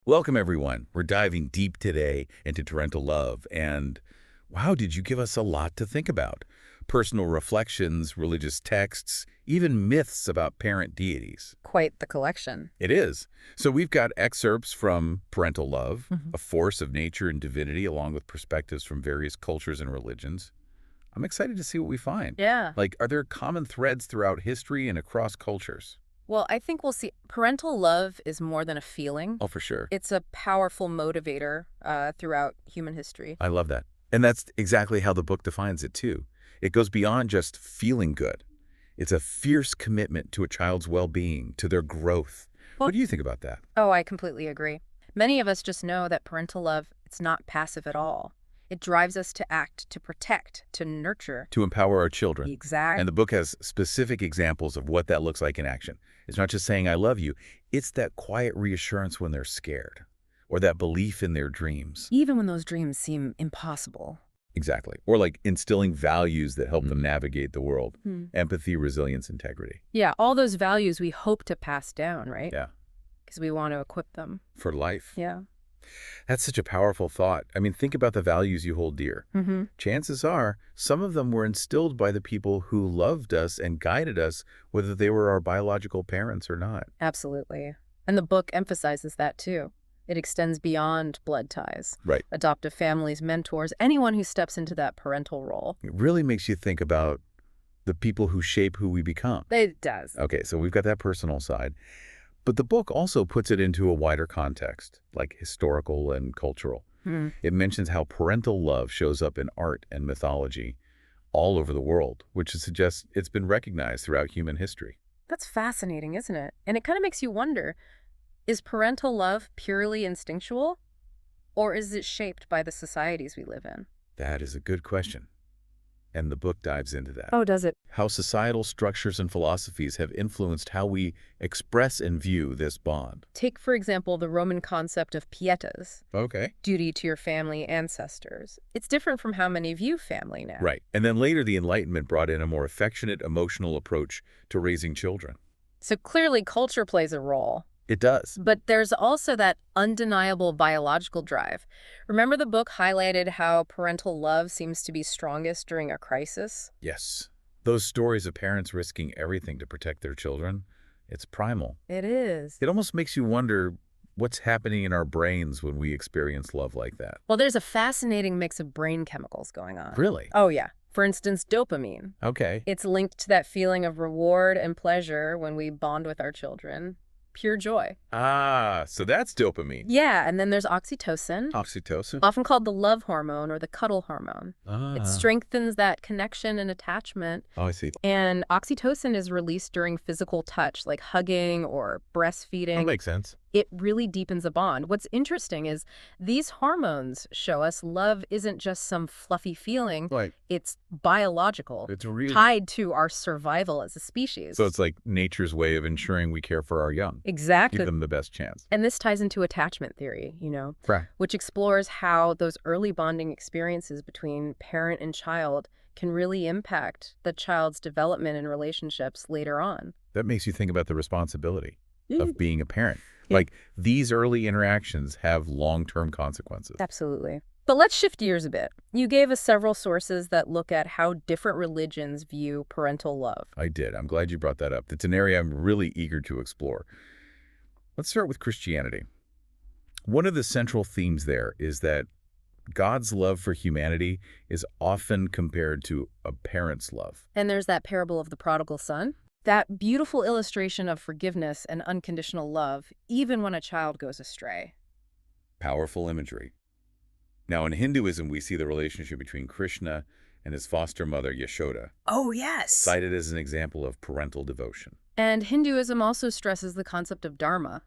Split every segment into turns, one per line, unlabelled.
Welcome, everyone. We're diving deep today into parental love, and wow, did you give us a lot to think about? Personal reflections, religious texts, even myths about parent deities.
Quite the collection.
It is. So we've got excerpts from Parental Love,
Mhm.
A Force of Nature and Divinity, along with perspectives from various cultures and religions. I'm excited to see what we find.
Yeah.
Like, are there common threads throughout history and across cultures?
Well, I think we'll see. Parental love is more than a feeling.
Oh, for sure.
It's a powerful motivator throughout human history.
I love that. And that's exactly how the book defines it, too. It goes beyond just feeling good. It's a fierce commitment to a child's well-being, to their growth.
Well,
What do you think about that?
oh, I completely agree. Many of us just know that parental love, it's not passive at all. It drives us to act, to protect, to nurture.
To empower our children.
Exactly.
And the book has specific examples of what that looks like in action. It's not just saying, I love you. It's that quiet reassurance when they're scared, or that belief in their dreams.
Even when those dreams seem impossible.
Exactly. Or like instilling values that help them navigate the world.
Hmm.
Empathy, resilience, integrity.
Yeah, all those values we hope to pass down, right?
Yeah.
Because we want to equip them.
For life.
Yeah.
That's such a powerful thought. I mean, think about the values you hold dear.
Mm-hmm.
Chances are, some of them were instilled by the people who loved us and guided us, whether they were our biological parents or not.
Absolutely. And the book emphasizes that too. It extends beyond blood ties.
Right.
Adoptive families, mentors, anyone who steps into that parental role.
It really makes you think about the people who shape who we become.
It does.
Okay, so we've got that personal side. But the book also puts it into a wider context, like historical and cultural.
Hmm.
It mentions how parental love shows up in art and mythology all over the world, which suggests it's been recognized throughout human history.
That's fascinating, isn't it? And it kind of makes you wonder, is parental love purely instinctual? Or is it shaped by the societies we live in?
That is a good question. And the book dives into that.
Oh, does it?
How societal structures and philosophies have influenced how we express and view this bond.
Take, for example, the Roman concept of pietas,
Okay.
duty to your family ancestors. It's different from how many view family now.
Right. And then later the Enlightenment brought in a more affectionate, emotional approach to raising children.
So clearly culture plays a role.
It does.
But there's also that undeniable biological drive. Remember the book highlighted how parental love seems to be strongest during a crisis?
Yes. Those stories of parents risking everything to protect their children, it's primal.
It is.
It almost makes you wonder what's happening in our brains when we experience love like that.
Well, there's a fascinating mix of brain chemicals going on.
Really?
Oh, yeah. For instance, dopamine.
Okay.
It's linked to that feeling of reward and pleasure when we bond with our children. Pure joy.
Ah, so that's dopamine.
Yeah, and then there's oxytocin,
Oxytocin?
often called the love hormone or the cuddle hormone.
Ah.
It strengthens that connection and attachment.
Oh, I see.
And oxytocin is released during physical touch, like hugging or breastfeeding.
That makes sense.
It really deepens a bond. What's interesting is these hormones show us love isn't just some fluffy feeling.
Like,
It's biological,
it's real.
tied to our survival as a species.
So it's like nature's way of ensuring we care for our young.
Exactly.
Give them the best chance.
And this ties into attachment theory,
Right.
which explores how those early bonding experiences between parent and child can really impact the child's development and relationships later on.
That makes you think about the responsibility of being a parent.
Yeah.
Like, these early interactions have long-term consequences.
Absolutely. But let's shift gears a bit. You gave us several sources that look at how different religions view parental love.
I did. I'm glad you brought that up. It's an area I'm really eager to explore. Let's start with Christianity. One of the central themes there is that God's love for humanity is often compared to a parent's love.
And there's that parable of the prodigal son. That beautiful illustration of forgiveness and unconditional love, even when a child goes astray.
Powerful imagery. Now, in Hinduism, we see the relationship between Krishna and his foster mother, Yashoda,
Oh, yes.
cited as an example of parental devotion.
And Hinduism also stresses the concept of dharma,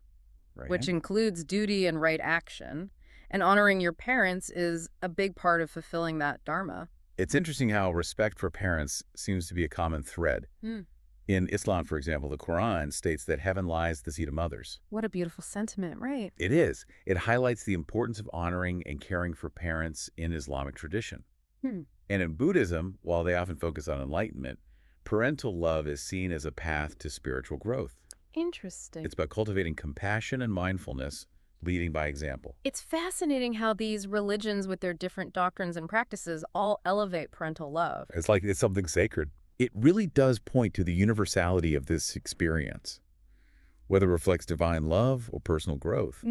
Right?
which includes duty and right action. And honoring your parents is a big part of fulfilling that dharma.
It's interesting how respect for parents seems to be a common thread.
Hmm.
In Islam, for example, the Quran states that heaven lies at the seat of mothers.
What a beautiful sentiment, right?
It is. It highlights the importance of honoring and caring for parents in Islamic tradition.
Hmm.
And in Buddhism, while they often focus on enlightenment, parental love is seen as a path to spiritual growth.
Interesting.
It's about cultivating compassion and mindfulness, leading by example.
It's fascinating how these religions with their different doctrines and practices all elevate parental love.
It's like it's something sacred. It really does point to the universality of this experience. Whether it reflects divine love or personal growth,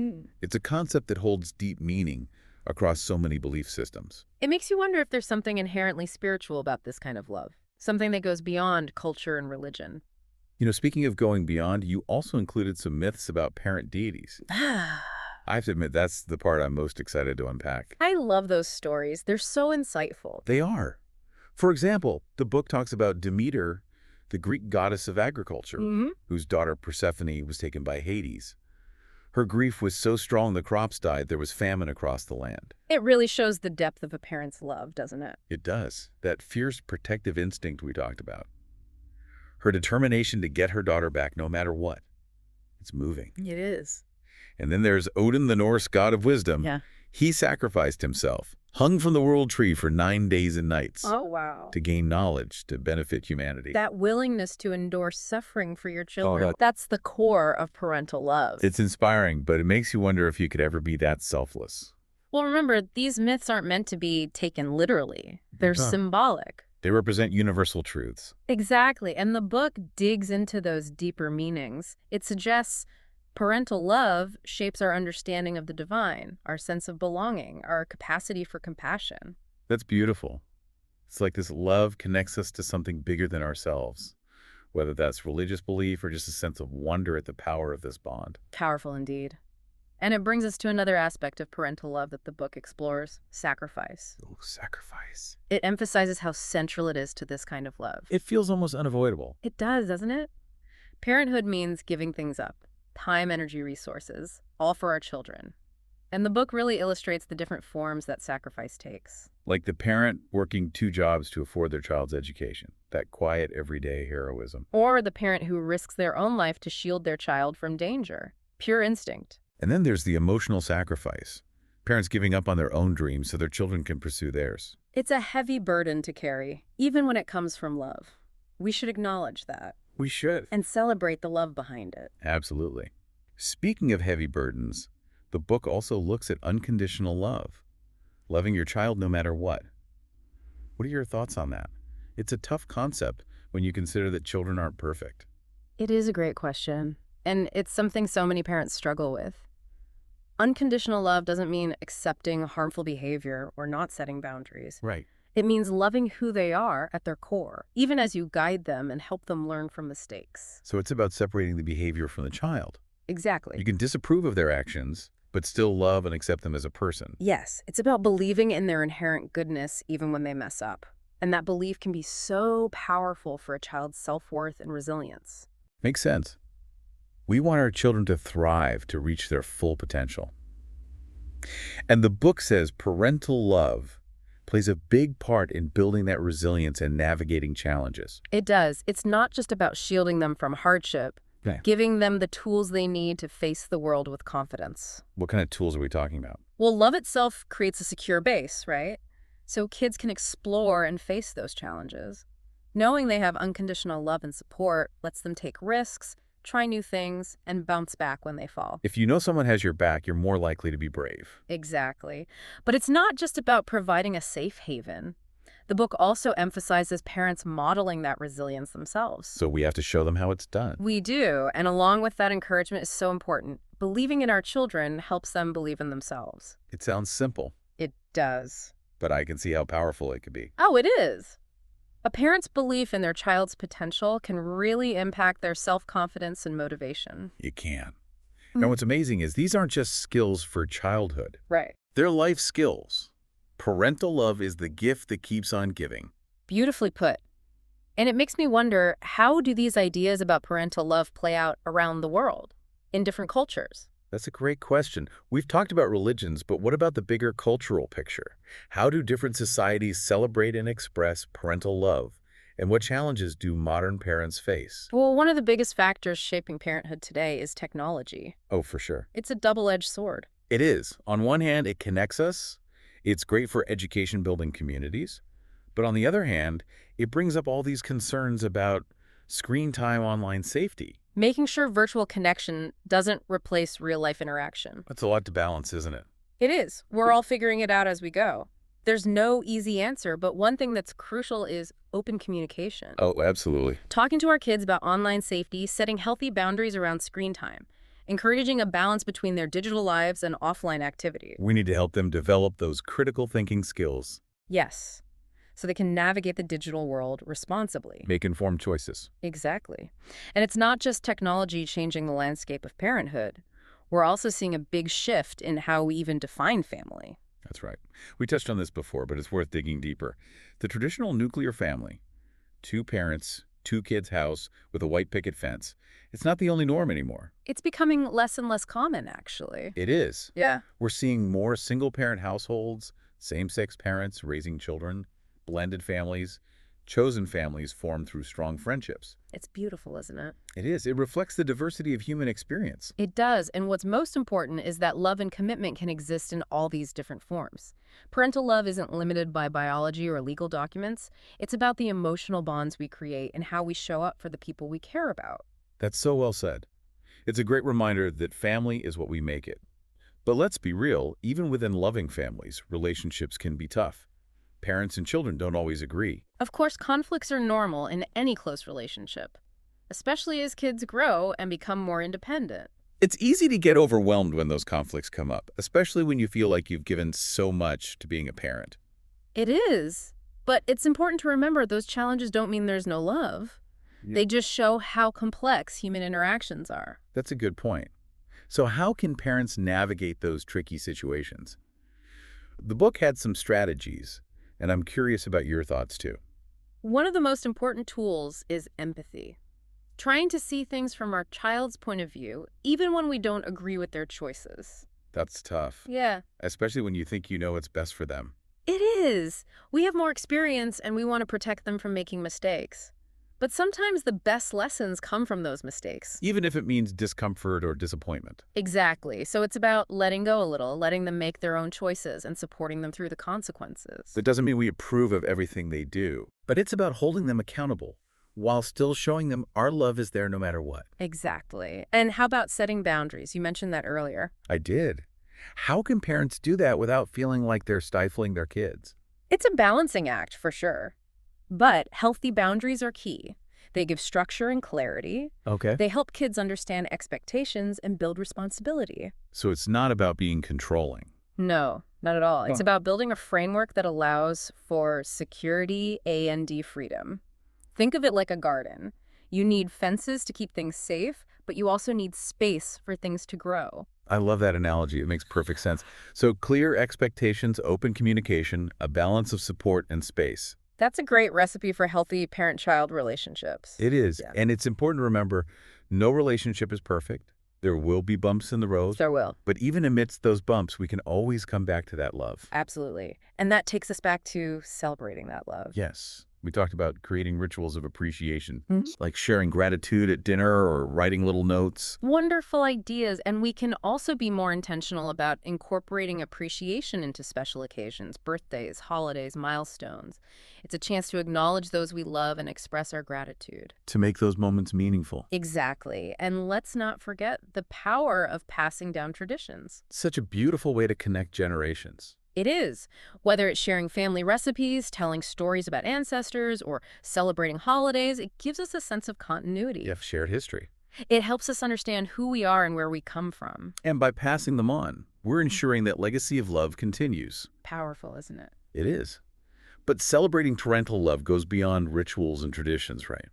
it's a concept that holds deep meaning across so many belief systems.
It makes you wonder if there's something inherently spiritual about this kind of love, something that goes beyond culture and religion.
You know, speaking of going beyond, you also included some myths about parent deities. I have to admit, that's the part I'm most excited to unpack.
I love those stories. They're so insightful.
They are. For example, the book talks about Demeter, the Greek goddess of agriculture, whose daughter Persephone was taken by Hades. Her grief was so strong the crops died, there was famine across the land.
It really shows the depth of a parent's love, doesn't it?
It does. That fierce protective instinct we talked about. Her determination to get her daughter back no matter what. It's moving.
It is.
And then there's Odin, the Norse god of wisdom.
Yeah.
He sacrificed himself, hung from the world tree for 9 days and nights.
Oh, wow.
To gain knowledge, to benefit humanity.
That willingness to endure suffering for your children, that's the core of parental love.
It's inspiring, but it makes you wonder if you could ever be that selfless.
Well, remember, these myths aren't meant to be taken literally. They're symbolic.
They represent universal truths.
Exactly. And the book digs into those deeper meanings. It suggests parental love shapes our understanding of the divine, our sense of belonging, our capacity for compassion.
That's beautiful. It's like this love connects us to something bigger than ourselves, whether that's religious belief or just a sense of wonder at the power of this bond.
Powerful indeed. And it brings us to another aspect of parental love that the book explores: sacrifice.
Oh, sacrifice.
It emphasizes how central it is to this kind of love.
It feels almost unavoidable.
It does, doesn't it? Parenthood means giving things up, time, energy, resources, all for our children. And the book really illustrates the different forms that sacrifice takes.
Like the parent working 2 jobs to afford their child's education. That quiet, everyday heroism.
Or the parent who risks their own life to shield their child from danger. Pure instinct.
And then there's the emotional sacrifice. Parents giving up on their own dreams so their children can pursue theirs.
It's a heavy burden to carry, even when it comes from love. We should acknowledge that.
We should.
And celebrate the love behind it.
Absolutely. Speaking of heavy burdens, the book also looks at unconditional love. Loving your child no matter what. What are your thoughts on that? It's a tough concept when you consider that children aren't perfect.
It is a great question. And it's something so many parents struggle with. Unconditional love doesn't mean accepting harmful behavior or not setting boundaries.
Right.
It means loving who they are at their core, even as you guide them and help them learn from mistakes.
So it's about separating the behavior from the child.
Exactly.
You can disapprove of their actions, but still love and accept them as a person.
Yes, it's about believing in their inherent goodness even when they mess up. And that belief can be so powerful for a child's self-worth and resilience.
Makes sense. We want our children to thrive, to reach their full potential. And the book says parental love plays a big part in building that resilience and navigating challenges.
It does. It's not just about shielding them from hardship, giving them the tools they need to face the world with confidence.
What kind of tools are we talking about?
Well, love itself creates a secure base, right? So kids can explore and face those challenges. Knowing they have unconditional love and support lets them take risks, try new things, and bounce back when they fall.
If you know someone has your back, you're more likely to be brave.
Exactly. But it's not just about providing a safe haven. The book also emphasizes parents modeling that resilience themselves.
So we have to show them how it's done.
We do, and along with that encouragement is so important. Believing in our children helps them believe in themselves.
It sounds simple,
It does.
but I can see how powerful it could be.
Oh, it is. A parent's belief in their child's potential can really impact their self-confidence and motivation.
It can. Now, what's amazing is these aren't just skills for childhood.
Right.
They're life skills. Parental love is the gift that keeps on giving.
Beautifully put. And it makes me wonder, how do these ideas about parental love play out around the world, in different cultures?
That's a great question. We've talked about religions, but what about the bigger cultural picture? How do different societies celebrate and express parental love? And what challenges do modern parents face?
Well, one of the biggest factors shaping parenthood today is technology.
Oh, for sure.
It's a double-edged sword.
It is. On one hand, it connects us. It's great for education building communities. But on the other hand, it brings up all these concerns about screen time, online safety.
Making sure virtual connection doesn't replace real-life interaction.
That's a lot to balance, isn't it?
It is. We're all figuring it out as we go. There's no easy answer, but one thing that's crucial is open communication.
Oh, absolutely.
Talking to our kids about online safety, setting healthy boundaries around screen time, encouraging a balance between their digital lives and offline activity.
We need to help them develop those critical thinking skills,
Yes, so they can navigate the digital world responsibly.
make informed choices.
Exactly. And it's not just technology changing the landscape of parenthood. We're also seeing a big shift in how we even define family.
That's right. We touched on this before, but it's worth digging deeper. The traditional nuclear family, two parents, two kids house with a white picket fence, it's not the only norm anymore.
It's becoming less and less common, actually.
It is.
Yeah.
We're seeing more single-parent households, same-sex parents raising children, blended families, chosen families formed through strong friendships.
It's beautiful, isn't it?
It is. It reflects the diversity of human experience.
It does, and what's most important is that love and commitment can exist in all these different forms. Parental love isn't limited by biology or legal documents. It's about the emotional bonds we create and how we show up for the people we care about.
That's so well said. It's a great reminder that family is what we make it. But let's be real, even within loving families, relationships can be tough. Parents and children don't always agree.
Of course, conflicts are normal in any close relationship, especially as kids grow and become more independent.
It's easy to get overwhelmed when those conflicts come up, especially when you feel like you've given so much to being a parent.
It is, but it's important to remember those challenges don't mean there's no love.
Yeah.
They just show how complex human interactions are.
That's a good point. So how can parents navigate those tricky situations? The book had some strategies, and I'm curious about your thoughts too.
One of the most important tools is empathy. Trying to see things from our child's point of view, even when we don't agree with their choices.
That's tough,
Yeah,
especially when you think you know what's best for them.
it is. We have more experience and we want to protect them from making mistakes. But sometimes the best lessons come from those mistakes.
Even if it means discomfort or disappointment.
Exactly. So it's about letting go a little, letting them make their own choices and supporting them through the consequences.
That doesn't mean we approve of everything they do, but it's about holding them accountable while still showing them our love is there no matter what.
Exactly. And how about setting boundaries? You mentioned that earlier.
I did. How can parents do that without feeling like they're stifling their kids?
It's a balancing act for sure. But healthy boundaries are key. They give structure and clarity.
Okay.
They help kids understand expectations and build responsibility.
So it's not about being controlling.
No, not at all. It's
Huh.
about building a framework that allows for security and freedom. Think of it like a garden. You need fences to keep things safe, but you also need space for things to grow.
I love that analogy. It makes perfect sense. So clear expectations, open communication, a balance of support and space.
That's a great recipe for healthy parent-child relationships.
It is.
Yeah.
And it's important to remember, no relationship is perfect. There will be bumps in the road.
There will.
But even amidst those bumps, we can always come back to that love.
Absolutely. And that takes us back to celebrating that love.
Yes. We talked about creating rituals of appreciation,
Mhm.
like sharing gratitude at dinner or writing little notes.
Wonderful ideas, and we can also be more intentional about incorporating appreciation into special occasions, birthdays, holidays, milestones. It's a chance to acknowledge those we love and express our gratitude.
To make those moments meaningful.
Exactly. And let's not forget the power of passing down traditions.
Such a beautiful way to connect generations.
It is. Whether it's sharing family recipes, telling stories about ancestors, or celebrating holidays, it gives us a sense of continuity.
You have shared history.
It helps us understand who we are and where we come from.
And by passing them on, we're ensuring that legacy of love continues.
Powerful, isn't it?
It is. But celebrating parental love goes beyond rituals and traditions, right?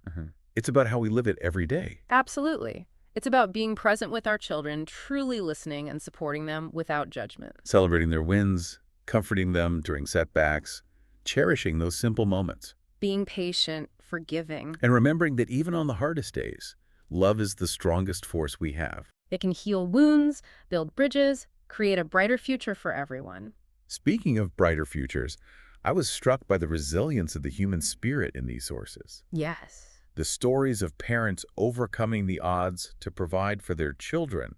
It's about how we live it every day.
Absolutely. It's about being present with our children, truly listening and supporting them without judgment.
Celebrating their wins, comforting them during setbacks, cherishing those simple moments.
Being patient, forgiving.
And remembering that even on the hardest days, love is the strongest force we have.
It can heal wounds, build bridges, create a brighter future for everyone.
Speaking of brighter futures, I was struck by the resilience of the human spirit in these sources.
Yes.
The stories of parents overcoming the odds to provide for their children,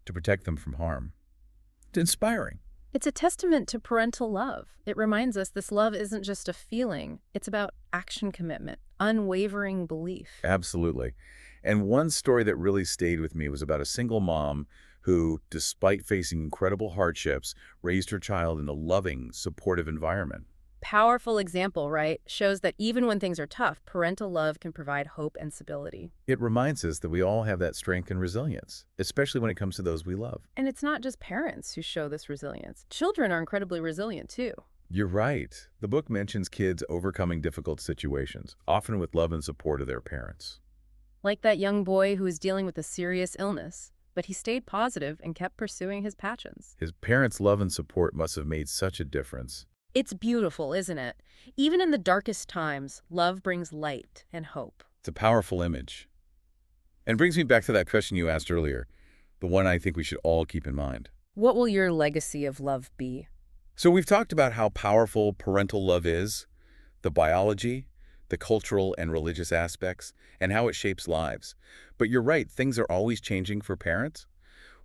to protect them from harm. It's inspiring.
It's a testament to parental love. It reminds us this love isn't just a feeling. It's about action commitment, unwavering belief.
Absolutely. And one story that really stayed with me was about a single mom who, despite facing incredible hardships, raised her child in a loving, supportive environment.
Powerful example, right? Shows that even when things are tough, parental love can provide hope and stability.
It reminds us that we all have that strength and resilience, especially when it comes to those we love.
And it's not just parents who show this resilience. Children are incredibly resilient too.
You're right. The book mentions kids overcoming difficult situations, often with love and support of their parents.
Like that young boy who was dealing with a serious illness, but he stayed positive and kept pursuing his passions.
His parents' love and support must have made such a difference.
It's beautiful, isn't it? Even in the darkest times, love brings light and hope.
It's a powerful image. And brings me back to that question you asked earlier, the one I think we should all keep in mind.
What will your legacy of love be?
So we've talked about how powerful parental love is, the biology, the cultural and religious aspects, and how it shapes lives. But you're right, things are always changing for parents.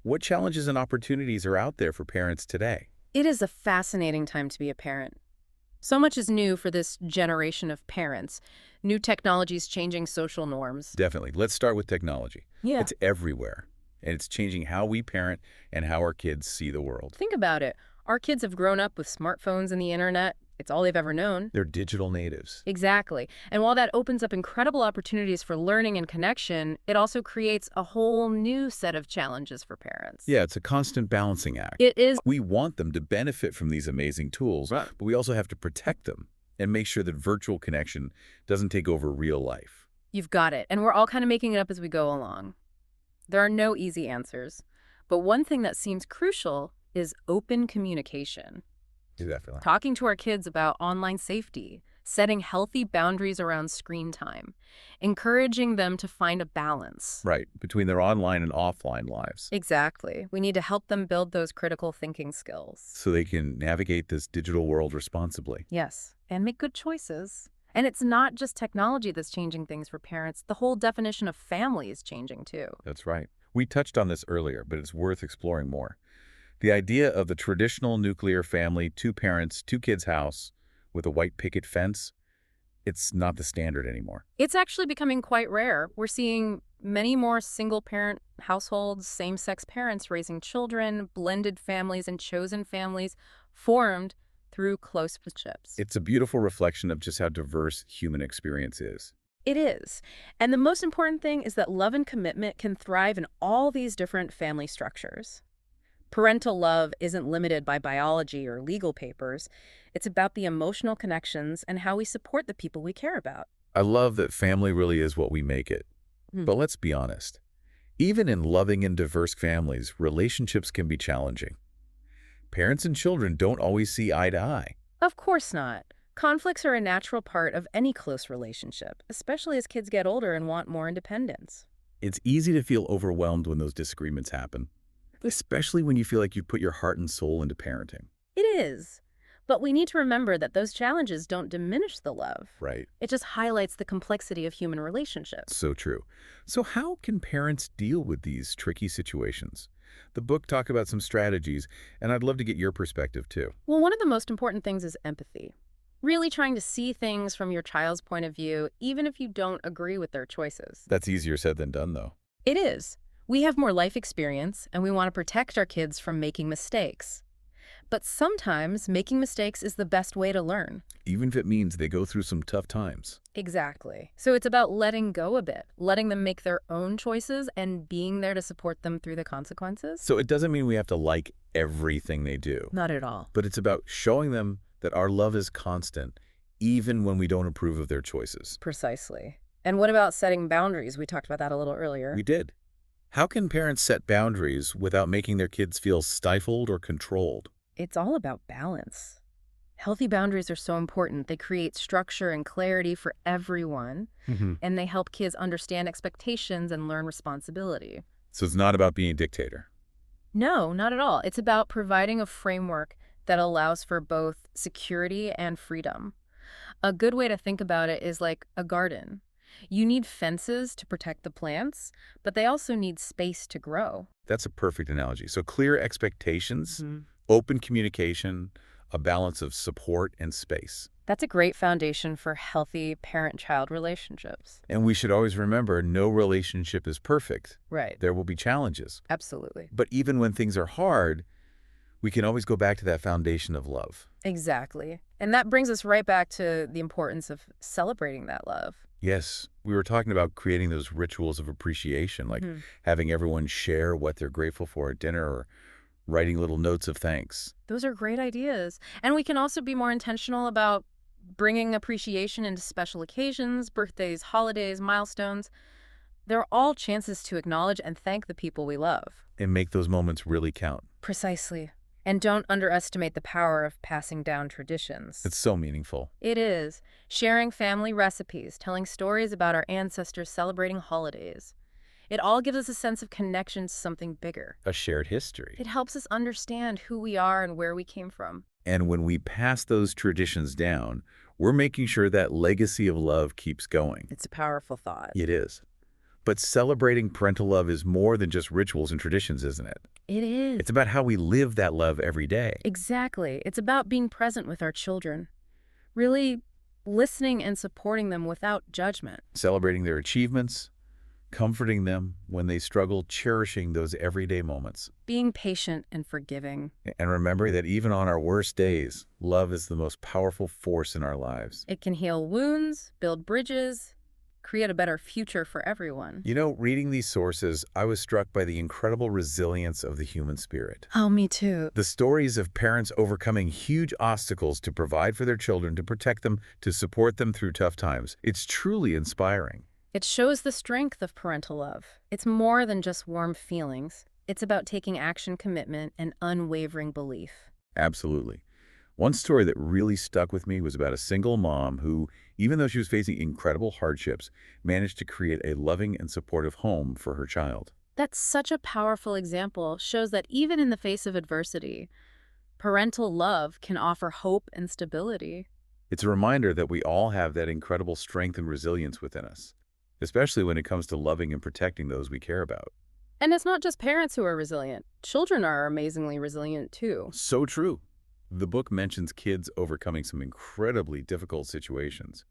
What challenges and opportunities are out there for parents today?
It is a fascinating time to be a parent. So much is new for this generation of parents. New technologies changing social norms.
Definitely. Let's start with technology.
Yeah.
It's everywhere, and it's changing how we parent and how our kids see the world.
Think about it. Our kids have grown up with smartphones and the internet. It's all they've ever known.
They're digital natives.
Exactly. And while that opens up incredible opportunities for learning and connection, it also creates a whole new set of challenges for parents.
Yeah, it's a constant balancing act.
It is.
We want them to benefit from these amazing tools,
Right.
but we also have to protect them and make sure that virtual connection doesn't take over real life.
You've got it. And we're all kind of making it up as we go along. There are no easy answers. But one thing that seems crucial is open communication.
Definitely.
Talking to our kids about online safety, setting healthy boundaries around screen time, encouraging them to find a balance.
Right, between their online and offline lives,
Exactly. We need to help them build those critical thinking skills.
so they can navigate this digital world responsibly.
Yes, and make good choices. And it's not just technology that's changing things for parents. The whole definition of family is changing too.
That's right. We touched on this earlier, but it's worth exploring more. The idea of the traditional nuclear family, 2 parents, 2 kids house with a white picket fence, it's not the standard anymore.
It's actually becoming quite rare. We're seeing many more single-parent households, same-sex parents raising children, blended families, and chosen families formed through close friendships.
It's a beautiful reflection of just how diverse human experience is.
It is. And the most important thing is that love and commitment can thrive in all these different family structures. Parental love isn't limited by biology or legal papers. It's about the emotional connections and how we support the people we care about.
I love that family really is what we make it.
Hmm.
But let's be honest. Even in loving and diverse families, relationships can be challenging. Parents and children don't always see eye to eye.
Of course not. Conflicts are a natural part of any close relationship, especially as kids get older and want more independence.
It's easy to feel overwhelmed when those disagreements happen, especially when you feel like you put your heart and soul into parenting.
It is. But we need to remember that those challenges don't diminish the love.
Right.
It just highlights the complexity of human relationships.
So true. So how can parents deal with these tricky situations? The book talked about some strategies, and I'd love to get your perspective too.
Well, one of the most important things is empathy. Really trying to see things from your child's point of view, even if you don't agree with their choices.
That's easier said than done, though.
It is. We have more life experience, and we want to protect our kids from making mistakes. But sometimes making mistakes is the best way to learn.
Even if it means they go through some tough times.
Exactly. So it's about letting go a bit, letting them make their own choices and being there to support them through the consequences.
So it doesn't mean we have to like everything they do.
Not at all.
But it's about showing them that our love is constant, even when we don't approve of their choices.
Precisely. And what about setting boundaries? We talked about that a little earlier.
We did. How can parents set boundaries without making their kids feel stifled or controlled?
It's all about balance. Healthy boundaries are so important. They create structure and clarity for everyone, and they help kids understand expectations and learn responsibility.
So it's not about being a dictator.
No, not at all. It's about providing a framework that allows for both security and freedom. A good way to think about it is like a garden. You need fences to protect the plants, but they also need space to grow.
That's a perfect analogy. So clear expectations, open communication, a balance of support and space.
That's a great foundation for healthy parent-child relationships.
And we should always remember no relationship is perfect.
Right.
There will be challenges.
Absolutely.
But even when things are hard, we can always go back to that foundation of love.
Exactly. And that brings us right back to the importance of celebrating that love.
Yes, we were talking about creating those rituals of appreciation, like having everyone share what they're grateful for at dinner or writing little notes of thanks.
Those are great ideas. And we can also be more intentional about bringing appreciation into special occasions, birthdays, holidays, milestones. They're all chances to acknowledge and thank the people we love.
And make those moments really count.
Precisely. And don't underestimate the power of passing down traditions.
It's so meaningful.
It is. Sharing family recipes, telling stories about our ancestors, celebrating holidays. It all gives us a sense of connection to something bigger.
A shared history.
It helps us understand who we are and where we came from.
And when we pass those traditions down, we're making sure that legacy of love keeps going.
It's a powerful thought.
It is. But celebrating parental love is more than just rituals and traditions, isn't it?
It is.
It's about how we live that love every day.
Exactly. It's about being present with our children. Really listening and supporting them without judgment.
Celebrating their achievements, comforting them when they struggle, cherishing those everyday moments.
Being patient and forgiving.
And remembering that even on our worst days, love is the most powerful force in our lives.
It can heal wounds, build bridges, create a better future for everyone.
You know, reading these sources, I was struck by the incredible resilience of the human spirit.
Oh, me too.
The stories of parents overcoming huge obstacles to provide for their children, to protect them, to support them through tough times. It's truly inspiring.
It shows the strength of parental love. It's more than just warm feelings. It's about taking action, commitment, and unwavering belief.
Absolutely. One story that really stuck with me was about a single mom who, even though she was facing incredible hardships, managed to create a loving and supportive home for her child.
That's such a powerful example. Shows that even in the face of adversity, parental love can offer hope and stability.
It's a reminder that we all have that incredible strength and resilience within us, especially when it comes to loving and protecting those we care about.
And it's not just parents who are resilient. Children are amazingly resilient too.
So true. The book mentions kids overcoming some incredibly difficult situations,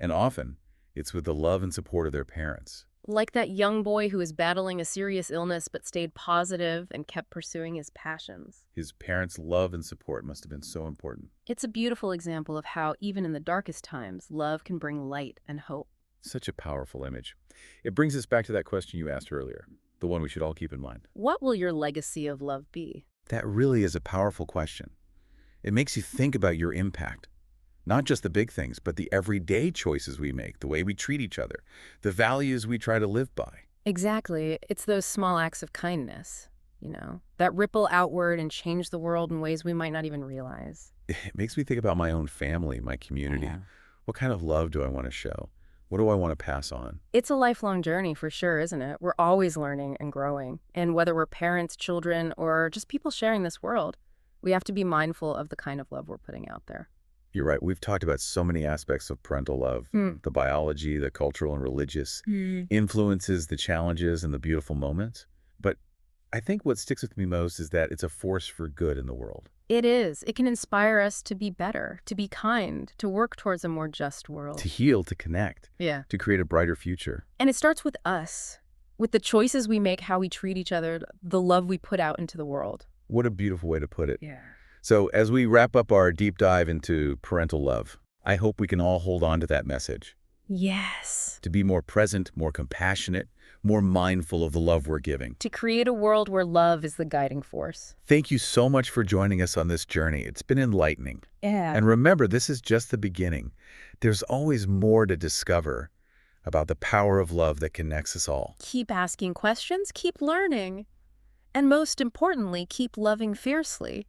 and often it's with the love and support of their parents.
Like that young boy who is battling a serious illness but stayed positive and kept pursuing his passions.
His parents' love and support must have been so important.
It's a beautiful example of how, even in the darkest times, love can bring light and hope.
Such a powerful image. It brings us back to that question you asked earlier, the one we should all keep in mind.
What will your legacy of love be?
That really is a powerful question. It makes you think about your impact. Not just the big things, but the everyday choices we make, the way we treat each other, the values we try to live by.
Exactly. It's those small acts of kindness, that ripple outward and change the world in ways we might not even realize.
It makes me think about my own family, my community.
Yeah.
What kind of love do I want to show? What do I want to pass on?
It's a lifelong journey for sure, isn't it? We're always learning and growing. And whether we're parents, children, or just people sharing this world, we have to be mindful of the kind of love we're putting out there.
You're right. We've talked about so many aspects of parental love, the biology, the cultural and religious influences, the challenges, and the beautiful moments. But I think what sticks with me most is that it's a force for good in the world.
It is. It can inspire us to be better, to be kind, to work towards a more just world.
To heal, to connect,
Yeah.
to create a brighter future.
And it starts with us, with the choices we make, how we treat each other, the love we put out into the world.
What a beautiful way to put it.
Yeah.
So as we wrap up our deep dive into parental love, I hope we can all hold on to that message.
Yes.
To be more present, more compassionate, more mindful of the love we're giving.
To create a world where love is the guiding force.
Thank you so much for joining us on this journey. It's been enlightening.
Yeah.
And remember, this is just the beginning. There's always more to discover about the power of love that connects us all.
Keep asking questions, keep learning. And most importantly, keep loving fiercely.